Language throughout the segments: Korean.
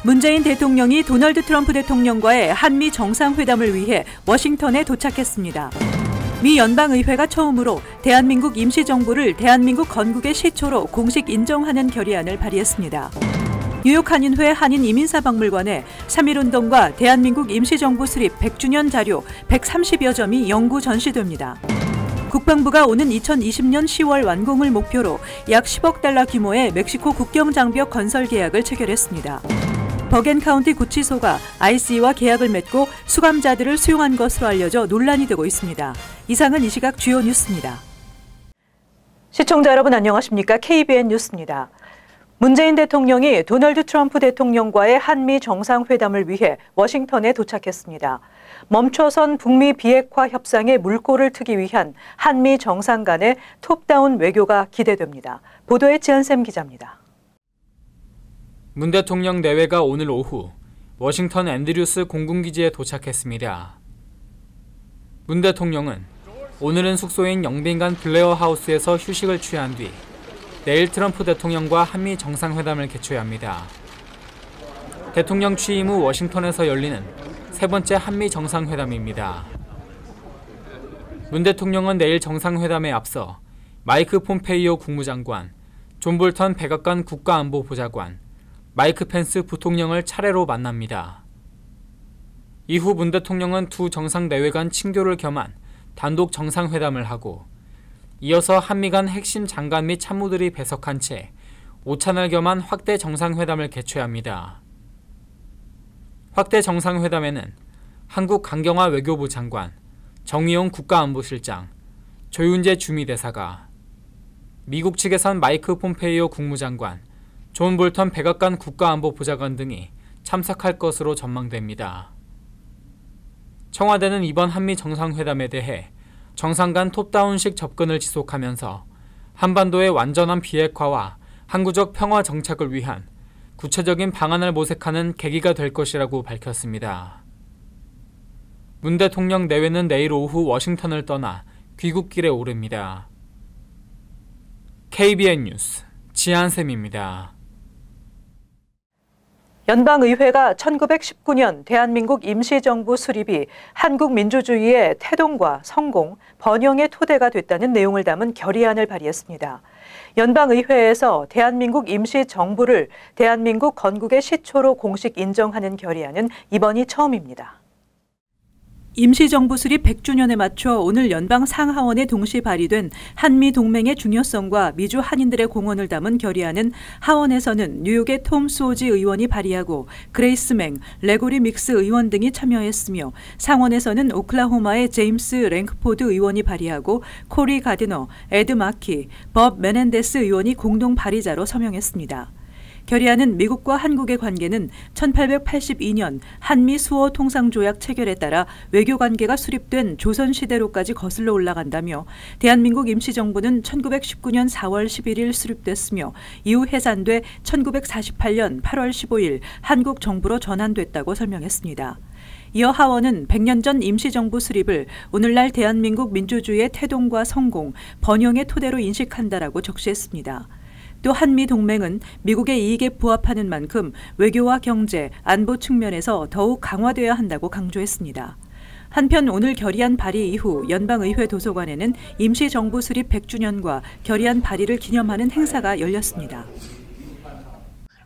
문재인 대통령이 도널드 트럼프 대통령과의 한미 정상회담을 위해 워싱턴에 도착했습니다. 미 연방의회가 처음으로 대한민국 임시정부를 대한민국 건국의 시초로 공식 인정하는 결의안을 발의했습니다. 뉴욕 한인회 한인이민사박물관에 3.1운동과 대한민국 임시정부 수립 100주년 자료 130여 점이 영구 전시됩니다. 국방부가 오는 2020년 10월 완공을 목표로 약 10억 달러 규모의 멕시코 국경장벽 건설 계약을 체결했습니다. 버겐카운티 구치소가 IC와 계약을 맺고 수감자들을 수용한 것으로 알려져 논란이 되고 있습니다. 이상은 이 시각 주요 뉴스입니다. 시청자 여러분 안녕하십니까? KBN 뉴스입니다. 문재인 대통령이 도널드 트럼프 대통령과의 한미 정상회담을 위해 워싱턴에 도착했습니다. 멈춰선 북미 비핵화 협상의 물꼬를 트기 위한 한미 정상 간의 톱다운 외교가 기대됩니다. 보도에 지한샘 기자입니다. 문 대통령 내외가 오늘 오후 워싱턴 앤드류스 공군기지에 도착했습니다. 문 대통령은 오늘은 숙소인 영빈관 블레어 하우스에서 휴식을 취한 뒤 내일 트럼프 대통령과 한미 정상회담을 개최해야 합니다. 대통령 취임 후 워싱턴에서 열리는 세 번째 한미 정상회담입니다. 문 대통령은 내일 정상회담에 앞서 마이크 폼페이오 국무장관, 존 볼턴 백악관 국가안보보좌관, 마이크 펜스 부통령을 차례로 만납니다. 이후 문 대통령은 두 정상 내외 간 친교를 겸한 단독 정상회담을 하고 이어서 한미 간 핵심 장관 및 참모들이 배석한 채 오찬을 겸한 확대 정상회담을 개최합니다. 확대 정상회담에는 한국 강경화 외교부 장관, 정의용 국가안보실장, 조윤재 주미대사가, 미국 측에선 마이크 폼페이오 국무장관, 존 볼턴 백악관 국가안보보좌관 등이 참석할 것으로 전망됩니다. 청와대는 이번 한미 정상회담에 대해 정상 간 톱다운식 접근을 지속하면서 한반도의 완전한 비핵화와 항구적 평화 정착을 위한 구체적인 방안을 모색하는 계기가 될 것이라고 밝혔습니다. 문 대통령 내외는 내일 오후 워싱턴을 떠나 귀국길에 오릅니다. KBN 뉴스 지한샘입니다. 연방의회가 1919년 대한민국 임시정부 수립이 한국 민주주의의 태동과 성공, 번영의 토대가 됐다는 내용을 담은 결의안을 발의했습니다. 연방의회에서 대한민국 임시정부를 대한민국 건국의 시초로 공식 인정하는 결의안은 이번이 처음입니다. 임시정부 수립 100주년에 맞춰 오늘 연방 상하원에 동시 발의된 한미동맹의 중요성과 미주 한인들의 공헌을 담은 결의안은 하원에서는 뉴욕의 톰 수오지 의원이 발의하고 그레이스 맹, 레고리 믹스 의원 등이 참여했으며 상원에서는 오클라호마의 제임스 랭크포드 의원이 발의하고 코리 가드너, 에드 마키, 법 메넨데스 의원이 공동 발의자로 서명했습니다. 결의안은 미국과 한국의 관계는 1882년 한미 수호 통상조약 체결에 따라 외교관계가 수립된 조선시대로까지 거슬러 올라간다며 대한민국 임시정부는 1919년 4월 11일 수립됐으며 이후 해산돼 1948년 8월 15일 한국 정부로 전환됐다고 설명했습니다. 이어 하원은 100년 전 임시정부 수립을 오늘날 대한민국 민주주의의 태동과 성공, 번영의 토대로 인식한다라고 적시했습니다. 또 한미 동맹은 미국의 이익에 부합하는 만큼 외교와 경제, 안보 측면에서 더욱 강화되어야 한다고 강조했습니다. 한편 오늘 결의안 발의 이후 연방의회 도서관에는 임시정부 수립 100주년과 결의안 발의를 기념하는 행사가 열렸습니다.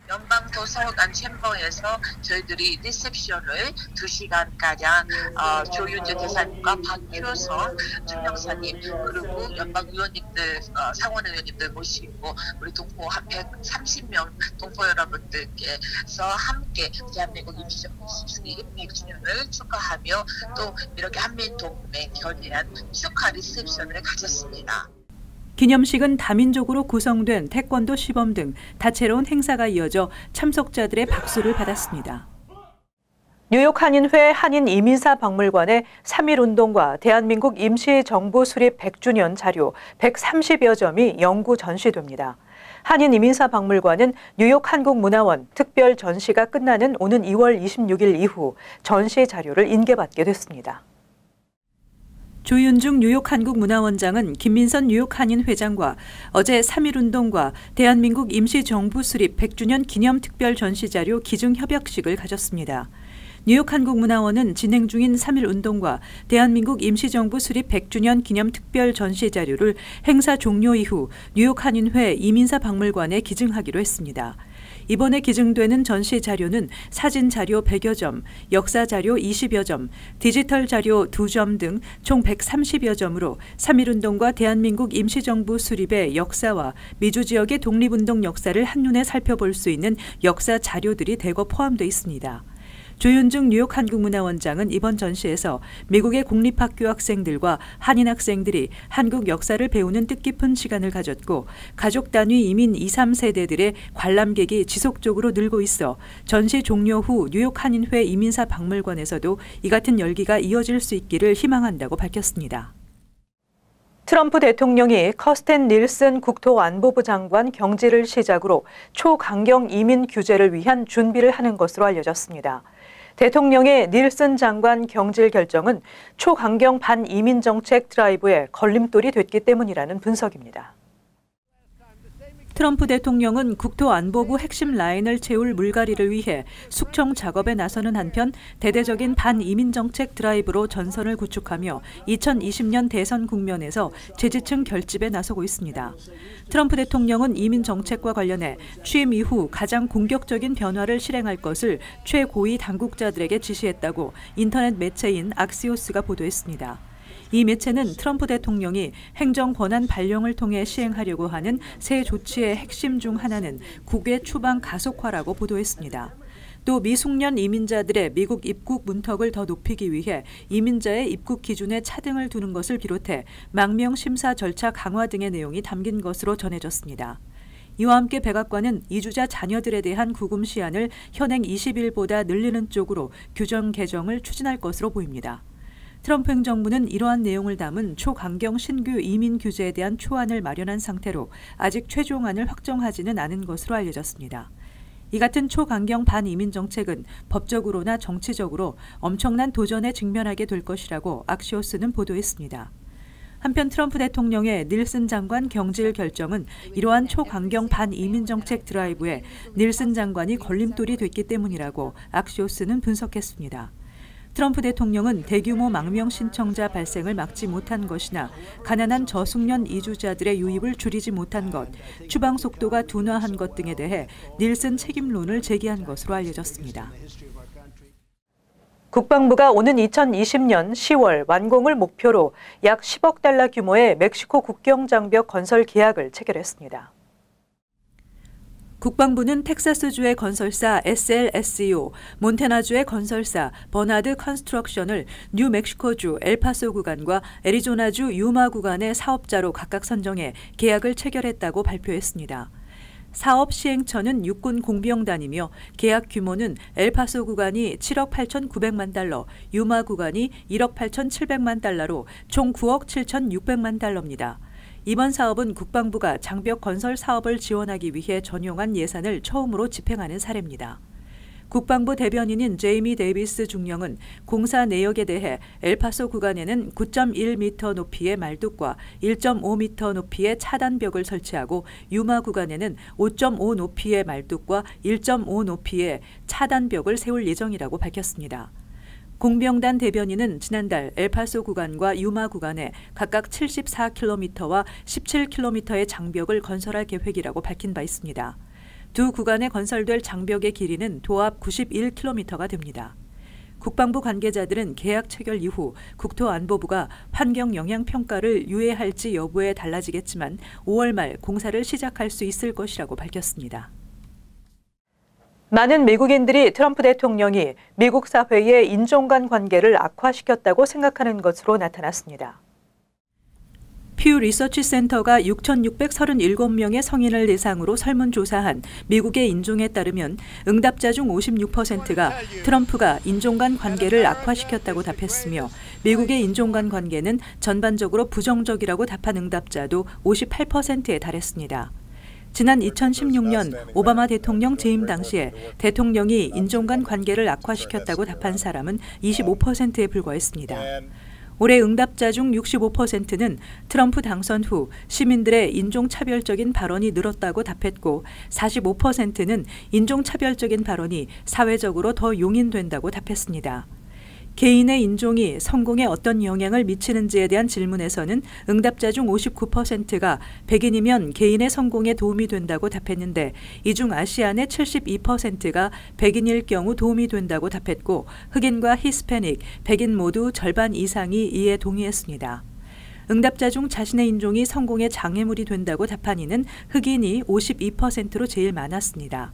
연방도서관 챔버에서 저희들이 리셉션을 2시간가량 조윤재 대사님과 박효성 총영사님 그리고 연방의원님들, 상원의원님들 모시고 우리 동포 한 130명 동포 여러분들께서 함께 대한민국 임시정부 수립 100주년을 축하하며 또 이렇게 한미동맹 결의안 축하 리셉션을 가졌습니다. 기념식은 다민족으로 구성된 태권도 시범 등 다채로운 행사가 이어져 참석자들의 박수를 받았습니다. 뉴욕 한인회 한인이민사박물관에 3.1운동과 대한민국 임시정부 수립 100주년 자료 130여 점이 영구 전시됩니다. 한인이민사박물관은 뉴욕 한국문화원 특별 전시가 끝나는 오는 2월 26일 이후 전시 자료를 인계받게 됐습니다. 조윤중 뉴욕 한국문화원장은 김민선 뉴욕 한인 회장과 어제 3.1운동과 대한민국 임시정부 수립 100주년 기념 특별 전시자료 기증 협약식을 가졌습니다. 뉴욕 한국문화원은 진행 중인 3.1운동과 대한민국 임시정부 수립 100주년 기념 특별 전시자료를 행사 종료 이후 뉴욕 한인회 이민사 박물관에 기증하기로 했습니다. 이번에 기증되는 전시 자료는 사진 자료 100여 점, 역사 자료 20여 점, 디지털 자료 2점 등 총 130여 점으로 3.1운동과 대한민국 임시정부 수립의 역사와 미주 지역의 독립운동 역사를 한눈에 살펴볼 수 있는 역사 자료들이 대거 포함되어 있습니다. 조윤중 뉴욕 한국문화원장은 이번 전시에서 미국의 공립학교 학생들과 한인 학생들이 한국 역사를 배우는 뜻깊은 시간을 가졌고 가족 단위 이민 2, 3세대들의 관람객이 지속적으로 늘고 있어 전시 종료 후 뉴욕 한인회 이민사 박물관에서도 이 같은 열기가 이어질 수 있기를 희망한다고 밝혔습니다. 트럼프 대통령이 커스텐 닐슨 국토안보부 장관 경질을 시작으로 초강경 이민 규제를 위한 준비를 하는 것으로 알려졌습니다. 대통령의 닐슨 장관 경질 결정은 초강경 반이민 정책 드라이브에 걸림돌이 됐기 때문이라는 분석입니다. 트럼프 대통령은 국토안보부 핵심 라인을 채울 물갈이를 위해 숙청 작업에 나서는 한편 대대적인 반이민 정책 드라이브로 전선을 구축하며 2020년 대선 국면에서 지지층 결집에 나서고 있습니다. 트럼프 대통령은 이민 정책과 관련해 취임 이후 가장 공격적인 변화를 실행할 것을 최고위 당국자들에게 지시했다고 인터넷 매체인 악시오스가 보도했습니다. 이 매체는 트럼프 대통령이 행정 권한 발령을 통해 시행하려고 하는 새 조치의 핵심 중 하나는 국외 추방 가속화라고 보도했습니다. 또 미숙련 이민자들의 미국 입국 문턱을 더 높이기 위해 이민자의 입국 기준에 차등을 두는 것을 비롯해 망명 심사 절차 강화 등의 내용이 담긴 것으로 전해졌습니다. 이와 함께 백악관은 이주자 자녀들에 대한 구금 시한을 현행 20일보다 늘리는 쪽으로 규정 개정을 추진할 것으로 보입니다. 트럼프 행정부는 이러한 내용을 담은 초강경 신규 이민 규제에 대한 초안을 마련한 상태로 아직 최종안을 확정하지는 않은 것으로 알려졌습니다. 이 같은 초강경 반이민 정책은 법적으로나 정치적으로 엄청난 도전에 직면하게 될 것이라고 악시오스는 보도했습니다. 한편 트럼프 대통령의 닐슨 장관 경질 결정은 이러한 초강경 반이민 정책 드라이브에 닐슨 장관이 걸림돌이 됐기 때문이라고 악시오스는 분석했습니다. 트럼프 대통령은 대규모 망명 신청자 발생을 막지 못한 것이나 가난한 저숙련 이주자들의 유입을 줄이지 못한 것, 추방 속도가 둔화한 것 등에 대해 닐슨 책임론을 제기한 것으로 알려졌습니다. 국방부가 오는 2020년 10월 완공을 목표로 약 10억 달러 규모의 멕시코 국경 장벽 건설 계약을 체결했습니다. 국방부는 텍사스주의 건설사 SLSEO, 몬태나주의 건설사 버나드 컨스트럭션을 뉴멕시코주 엘파소 구간과 애리조나주 유마 구간의 사업자로 각각 선정해 계약을 체결했다고 발표했습니다. 사업 시행처는 육군 공병단이며 계약 규모는 엘파소 구간이 7억 8,900만 달러, 유마 구간이 1억 8,700만 달러로 총 9억 7,600만 달러입니다. 이번 사업은 국방부가 장벽 건설 사업을 지원하기 위해 전용한 예산을 처음으로 집행하는 사례입니다. 국방부 대변인인 제이미 데이비스 중령은 공사 내역에 대해 엘파소 구간에는 9.1m 높이의 말뚝과 1.5m 높이의 차단벽을 설치하고 유마 구간에는 5.5 높이의 말뚝과 1.5 높이의 차단벽을 세울 예정이라고 밝혔습니다. 공병단 대변인은 지난달 엘파소 구간과 유마 구간에 각각 74km와 17km의 장벽을 건설할 계획이라고 밝힌 바 있습니다. 두 구간에 건설될 장벽의 길이는 도합 91km가 됩니다. 국방부 관계자들은 계약 체결 이후 국토안보부가 환경 영향 평가를 유예할지 여부에 달라지겠지만 5월 말 공사를 시작할 수 있을 것이라고 밝혔습니다. 많은 미국인들이 트럼프 대통령이 미국 사회의 인종 간 관계를 악화시켰다고 생각하는 것으로 나타났습니다. 퓨 리서치 센터가 6,637명의 성인을 대상으로 설문조사한 미국의 인종에 따르면 응답자 중 56%가 트럼프가 인종 간 관계를 악화시켰다고 답했으며 미국의 인종 간 관계는 전반적으로 부정적이라고 답한 응답자도 58%에 달했습니다. 지난 2016년 오바마 대통령 재임 당시에 대통령이 인종 간 관계를 악화시켰다고 답한 사람은 25%에 불과했습니다. 올해 응답자 중 65%는 트럼프 당선 후 시민들의 인종차별적인 발언이 늘었다고 답했고 45%는 인종차별적인 발언이 사회적으로 더 용인된다고 답했습니다. 개인의 인종이 성공에 어떤 영향을 미치는지에 대한 질문에서는 응답자 중 59%가 백인이면 개인의 성공에 도움이 된다고 답했는데 이 중 아시안의 72%가 백인일 경우 도움이 된다고 답했고 흑인과 히스패닉, 백인 모두 절반 이상이 이에 동의했습니다. 응답자 중 자신의 인종이 성공의 장애물이 된다고 답한 이는 흑인이 52%로 제일 많았습니다.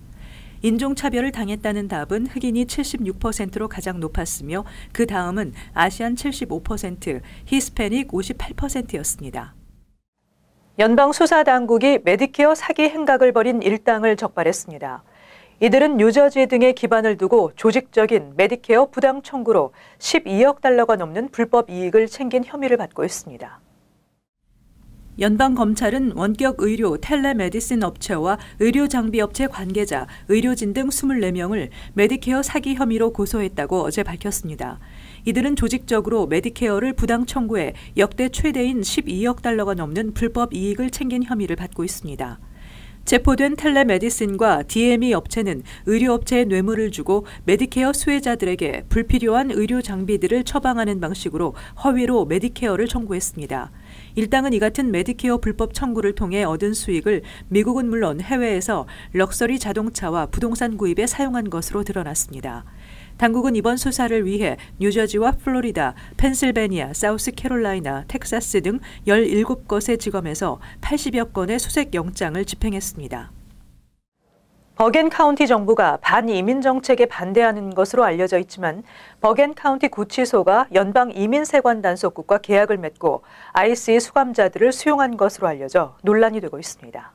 인종차별을 당했다는 답은 흑인이 76%로 가장 높았으며 그 다음은 아시안 75%, 히스패닉 58%였습니다. 연방수사당국이 메디케어 사기 행각을 벌인 일당을 적발했습니다. 이들은 뉴저지 등에 기반을 두고 조직적인 메디케어 부당 청구로 12억 달러가 넘는 불법 이익을 챙긴 혐의를 받고 있습니다. 연방검찰은 원격 의료 텔레메디신 업체와 의료장비업체 관계자, 의료진 등 24명을 메디케어 사기 혐의로 고소했다고 어제 밝혔습니다. 이들은 조직적으로 메디케어를 부당 청구해 역대 최대인 12억 달러가 넘는 불법 이익을 챙긴 혐의를 받고 있습니다. 체포된 텔레메디신과 DME 업체는 의료업체에 뇌물을 주고 메디케어 수혜자들에게 불필요한 의료 장비들을 처방하는 방식으로 허위로 메디케어를 청구했습니다. 일당은 이 같은 메디케어 불법 청구를 통해 얻은 수익을 미국은 물론 해외에서 럭셔리 자동차와 부동산 구입에 사용한 것으로 드러났습니다. 당국은 이번 수사를 위해 뉴저지와 플로리다, 펜실베니아, 사우스캐롤라이나, 텍사스 등 17곳의 지검에서 80여 건의 수색 영장을 집행했습니다. 버겐 카운티 정부가 반이민 정책에 반대하는 것으로 알려져 있지만 버겐 카운티 구치소가 연방 이민세관 단속국과 계약을 맺고 ICE 수감자들을 수용한 것으로 알려져 논란이 되고 있습니다.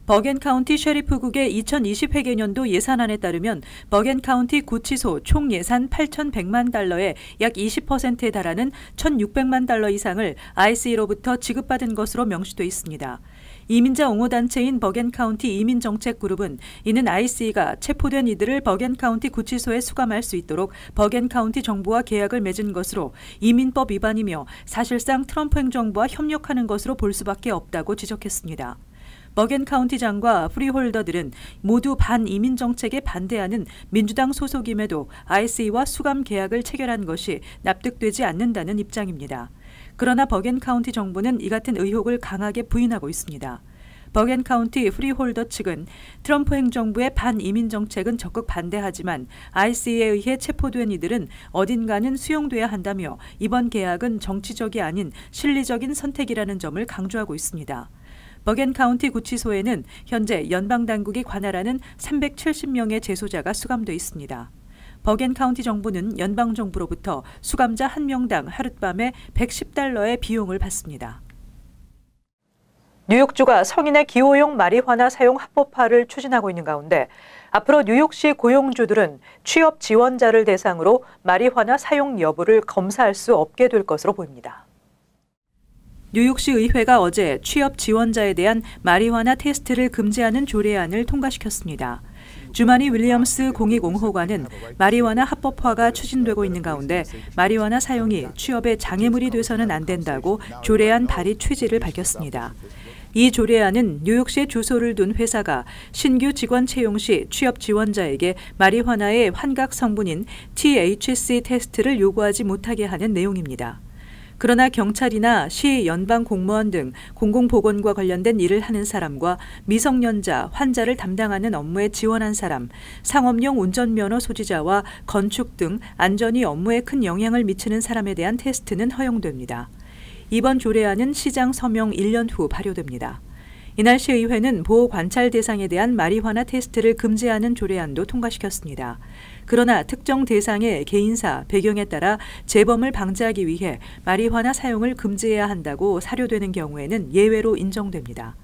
버겐 카운티 셰리프국의 2020 회계년도 예산안에 따르면 버겐 카운티 구치소 총 예산 8,100만 달러의 약 20%에 달하는 1,600만 달러 이상을 ICE로부터 지급받은 것으로 명시돼 있습니다. 이민자 옹호단체인 버겐 카운티 이민정책그룹은 이는 ICE가 체포된 이들을 버겐 카운티 구치소에 수감할 수 있도록 버겐 카운티 정부와 계약을 맺은 것으로 이민법 위반이며 사실상 트럼프 행정부와 협력하는 것으로 볼 수밖에 없다고 지적했습니다. 버겐 카운티장과 프리홀더들은 모두 반이민 정책에 반대하는 민주당 소속임에도 ICE와 수감 계약을 체결한 것이 납득되지 않는다는 입장입니다. 그러나 버겐 카운티 정부는 이 같은 의혹을 강하게 부인하고 있습니다. 버겐 카운티 프리홀더 측은 트럼프 행정부의 반이민 정책은 적극 반대하지만 ICE에 의해 체포된 이들은 어딘가는 수용돼야 한다며 이번 계약은 정치적이 아닌 실리적인 선택이라는 점을 강조하고 있습니다. 버겐 카운티 구치소에는 현재 연방당국이 관할하는 370명의 재소자가 수감돼 있습니다. 버겐 카운티 정부는 연방정부로부터 수감자 1명당 하룻밤에 $110의 비용을 받습니다. 뉴욕주가 성인의 기호용 마리화나 사용 합법화를 추진하고 있는 가운데 앞으로 뉴욕시 고용주들은 취업 지원자를 대상으로 마리화나 사용 여부를 검사할 수 없게 될 것으로 보입니다. 뉴욕시 의회가 어제 취업 지원자에 대한 마리화나 테스트를 금지하는 조례안을 통과시켰습니다. 주마니 윌리엄스 공익옹호관은 마리화나 합법화가 추진되고 있는 가운데 마리화나 사용이 취업에 장애물이 돼서는 안 된다고 조례안 발의 취지를 밝혔습니다. 이 조례안은 뉴욕시에 주소를 둔 회사가 신규 직원 채용 시 취업 지원자에게 마리화나의 환각 성분인 THC 테스트를 요구하지 못하게 하는 내용입니다. 그러나 경찰이나 시 연방 공무원 등 공공보건과 관련된 일을 하는 사람과 미성년자, 환자를 담당하는 업무에 지원한 사람, 상업용 운전면허 소지자와 건축 등 안전이 업무에 큰 영향을 미치는 사람에 대한 테스트는 허용됩니다. 이번 조례안은 시장 서명 1년 후 발효됩니다. 이날 시의회는 보호 관찰 대상에 대한 마리화나 테스트를 금지하는 조례안도 통과시켰습니다. 그러나 특정 대상의 개인사, 배경에 따라 재범을 방지하기 위해 마리화나 사용을 금지해야 한다고 사료되는 경우에는 예외로 인정됩니다.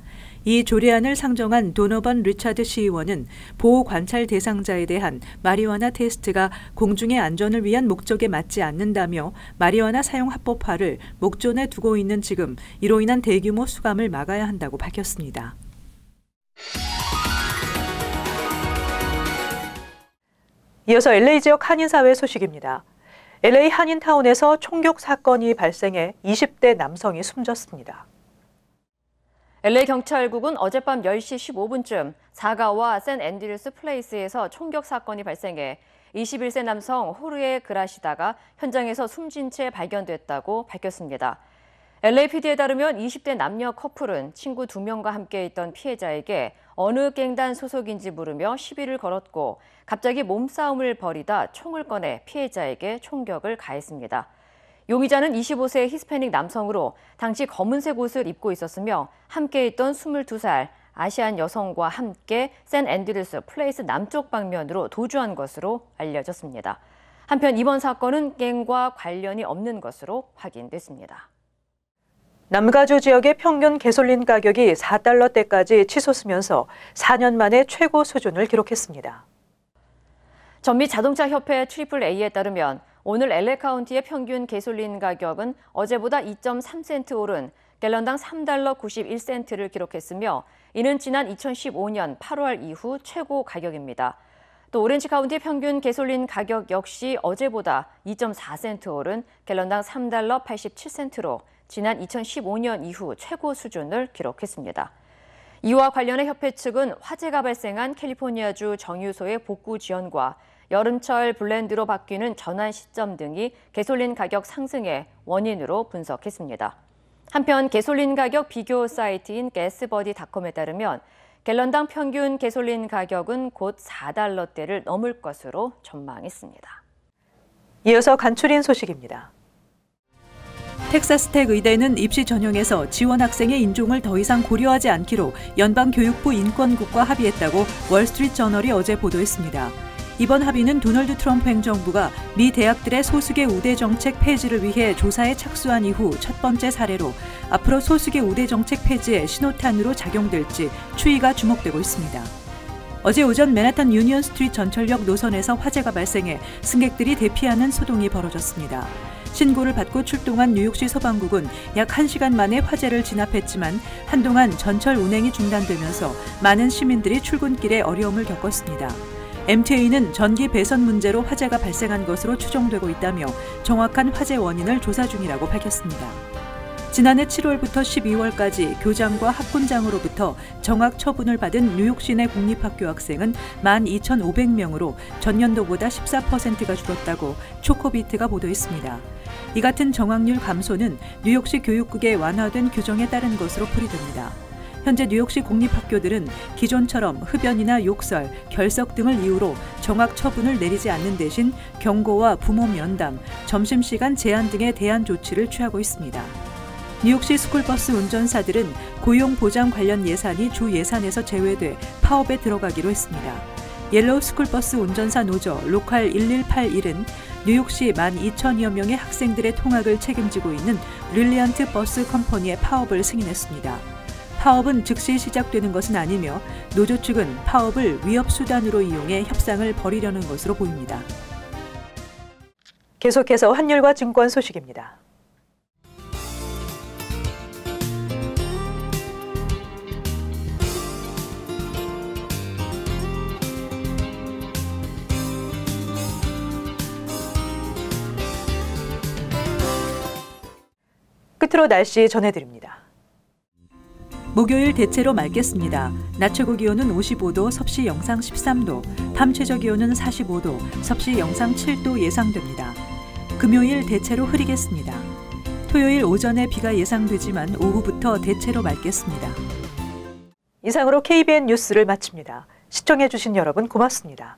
이 조례안을 상정한 도너번 리차드 시의원은 보호 관찰 대상자에 대한 마리화나 테스트가 공중의 안전을 위한 목적에 맞지 않는다며 마리화나 사용 합법화를 목전에 두고 있는 지금 이로 인한 대규모 수감을 막아야 한다고 밝혔습니다. 이어서 LA 지역 한인사회 소식입니다. LA 한인타운에서 총격 사건이 발생해 20대 남성이 숨졌습니다. LA 경찰국은 어젯밤 10시 15분쯤 사가와 샌앤드류스 플레이스에서 총격 사건이 발생해 21세 남성 호르에 그라시다가 현장에서 숨진 채 발견됐다고 밝혔습니다. LAPD에 따르면 20대 남녀 커플은 친구 2명과 함께 있던 피해자에게 어느 갱단 소속인지 물으며 시비를 걸었고 갑자기 몸싸움을 벌이다 총을 꺼내 피해자에게 총격을 가했습니다. 용의자는 25세 히스패닉 남성으로 당시 검은색 옷을 입고 있었으며 함께 있던 22살 아시안 여성과 함께 샌앤드류스 플레이스 남쪽 방면으로 도주한 것으로 알려졌습니다. 한편 이번 사건은 갱과 관련이 없는 것으로 확인됐습니다. 남가주 지역의 평균 가솔린 가격이 4달러대까지 치솟으면서 4년 만에 최고 수준을 기록했습니다. 전미 자동차 협회 AAA에 따르면 오늘 LA 카운티의 평균 가솔린 가격은 어제보다 2.3센트 오른 갤런당 3달러 91센트를 기록했으며 이는 지난 2015년 8월 이후 최고 가격입니다. 또 오렌지 카운티의 평균 가솔린 가격 역시 어제보다 2.4센트 오른 갤런당 3달러 87센트로 지난 2015년 이후 최고 수준을 기록했습니다. 이와 관련해 협회 측은 화재가 발생한 캘리포니아주 정유소의 복구 지연과 여름철 블렌드로 바뀌는 전환 시점 등이 가솔린 가격 상승의 원인으로 분석했습니다. 한편 가솔린 가격 비교 사이트인 가스버디닷컴에 따르면 갤런당 평균 가솔린 가격은 곧 4달러대를 넘을 것으로 전망했습니다. 이어서 간추린 소식입니다. 텍사스텍 의대는 입시 전형에서 지원 학생의 인종을 더 이상 고려하지 않기로 연방교육부 인권국과 합의했다고 월스트리트 저널이 어제 보도했습니다. 이번 합의는 도널드 트럼프 행정부가 미 대학들의 소수계 우대 정책 폐지를 위해 조사에 착수한 이후 첫 번째 사례로 앞으로 소수계 우대 정책 폐지의 신호탄으로 작용될지 추이가 주목되고 있습니다. 어제 오전 맨하탄 유니온 스트리트 전철역 노선에서 화재가 발생해 승객들이 대피하는 소동이 벌어졌습니다. 신고를 받고 출동한 뉴욕시 소방국은 약 1시간 만에 화재를 진압했지만 한동안 전철 운행이 중단되면서 많은 시민들이 출근길에 어려움을 겪었습니다. MTA는 전기 배선 문제로 화재가 발생한 것으로 추정되고 있다며 정확한 화재 원인을 조사 중이라고 밝혔습니다. 지난해 7월부터 12월까지 교장과 학군장으로부터 정학 처분을 받은 뉴욕시 내 공립학교 학생은 12,500명으로 전년도보다 14%가 줄었다고 초코비트가 보도했습니다. 이 같은 정학률 감소는 뉴욕시 교육국의 완화된 규정에 따른 것으로 풀이됩니다. 현재 뉴욕시 공립학교들은 기존처럼 흡연이나 욕설, 결석 등을 이유로 정학 처분을 내리지 않는 대신 경고와 부모 면담, 점심시간 제한 등의 대안 조치를 취하고 있습니다. 뉴욕시 스쿨버스 운전사들은 고용보장 관련 예산이 주 예산에서 제외돼 파업에 들어가기로 했습니다. 옐로우 스쿨버스 운전사 노조 로컬 1181은 뉴욕시 12,000여 명의 학생들의 통학을 책임지고 있는 릴리언트 버스 컴퍼니의 파업을 승인했습니다. 파업은 즉시 시작되는 것은 아니며 노조 측은 파업을 위협수단으로 이용해 협상을 벌이려는 것으로 보입니다. 계속해서 환율과 증권 소식입니다. 끝으로 날씨 전해드립니다. 목요일 대체로 맑겠습니다. 낮 최고 기온은 55도, 섭씨 영상 13도, 밤 최저 기온은 45도, 섭씨 영상 7도 예상됩니다. 금요일 대체로 흐리겠습니다. 토요일 오전에 비가 예상되지만 오후부터 대체로 맑겠습니다. 이상으로 KBN 뉴스를 마칩니다. 시청해주신 여러분 고맙습니다.